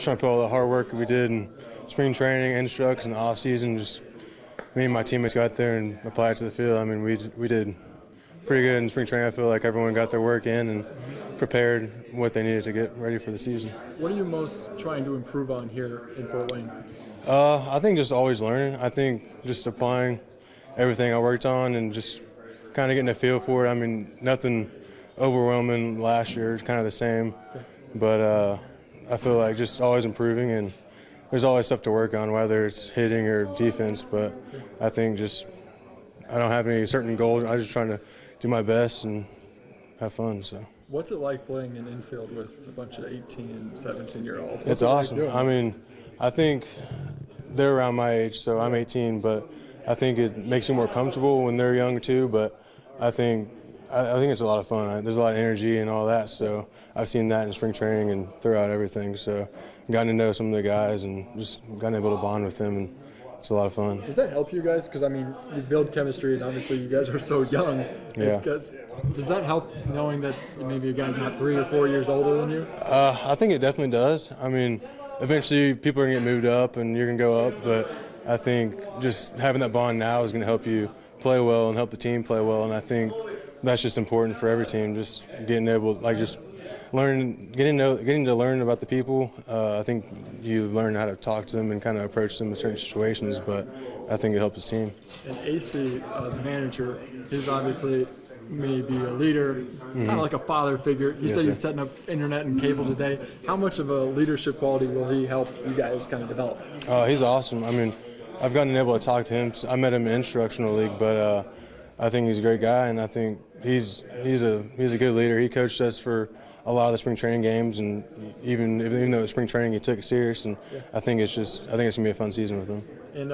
just trying to put all the hard work we did in spring training, instructs, and off season. Just me and my teammates got there and applied it to the field. I mean, we did pretty good in spring training. I feel like everyone got their work in and prepared what they needed to get ready for the season. What are you most trying to improve on here in Fort Wayne? I think just always learning. I think just applying everything I worked on and just kind of getting a feel for it. I mean, nothing overwhelming last year. It's kind of the same, but I feel like just always improving, and there's always stuff to work on, whether it's hitting or defense. But I think just I don't have any certain goals. I'm just trying to do my best and have fun. So. What's it like playing in infield with a bunch of 18 and 17-year-olds? It's awesome. I mean, I think they're around my age, so I'm 18, but I think it makes you more comfortable when they're young too. But I think it's a lot of fun. There's a lot of energy and all that, so I've seen that in spring training and throughout everything. So I've gotten to know some of the guys and just gotten able to bond with them, and it's a lot of fun. Does that help you guys? Because I mean, you build chemistry, and obviously you guys are so young. Yeah. Does that help knowing that maybe a guy's not 3 or 4 years older than you? I think it definitely does. I mean, eventually people are going to get moved up and you're going to go up, but I think just having that bond now is going to help you play well and help the team play well, and I think that's just important for every team, just getting able, like, just getting to learn about the people. I think you learn how to talk to them and kind of approach them in certain situations, but I think it helps his team. And AC, the manager, is obviously maybe a leader, kind of like a father figure. He said he's setting up internet and cable today. How much of a leadership quality will he help you guys kind of develop? He's awesome. I mean, I've gotten able to talk to him. I met him in instructional league, but I think he's a great guy, and I think he's a good leader. He coached us for a lot of the spring training games, and even though it was spring training, he took it serious. And I think it's gonna be a fun season with him. And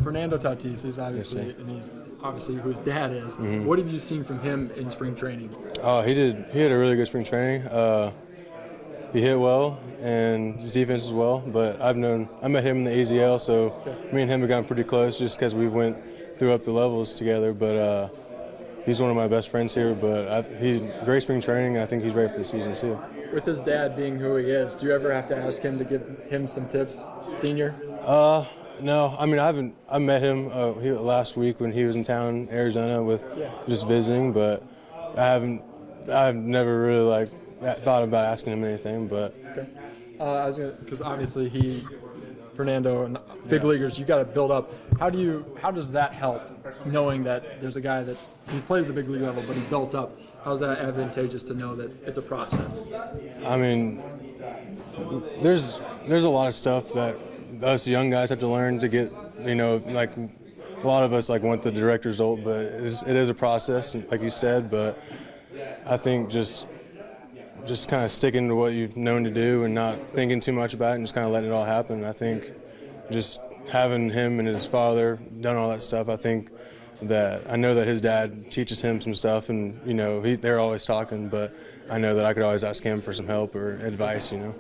Fernando Tatis is obviously, and he's obviously who his dad is. What have you seen from him in spring training? He had a really good spring training. He hit well, and his defense as well. But I met him in the AZL, so me and him have gotten pretty close just because we went through up the levels together. But he's one of my best friends here. But he great spring training, and I think he's ready for the season too. With his dad being who he is, do you ever have to ask him to give him some tips, senior? No, I mean I met him last week when he was in town, Arizona, with just visiting. But I've never really thought about asking him anything. But because obviously Fernando and big leaguers, you got to build up. How does that help, knowing that there's a guy that he's played at the big league level, but he built up? How's that advantageous to know that it's a process? I mean, there's a lot of stuff that us young guys have to learn to get, like a lot of us want the direct result, but it is a process, like you said. But I think just kind of sticking to what you've known to do and not thinking too much about it and just kind of letting it all happen. I think just having him and his father done all that stuff, I know that his dad teaches him some stuff, and they're always talking, but I know that I could always ask him for some help or advice. And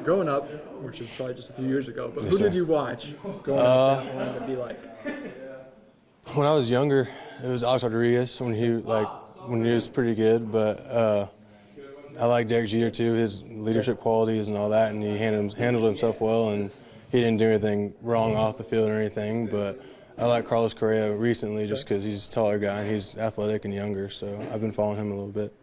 growing up, which is probably just a few years ago, but who did you watch growing up that wanted to be like? When I was younger, it was Alex Rodriguez when he was pretty good, but I like Derek Jeter too, his leadership qualities and all that, and he handled himself well, and he didn't do anything wrong off the field or anything. But I like Carlos Correa recently just because he's a taller guy and he's athletic and younger, so I've been following him a little bit.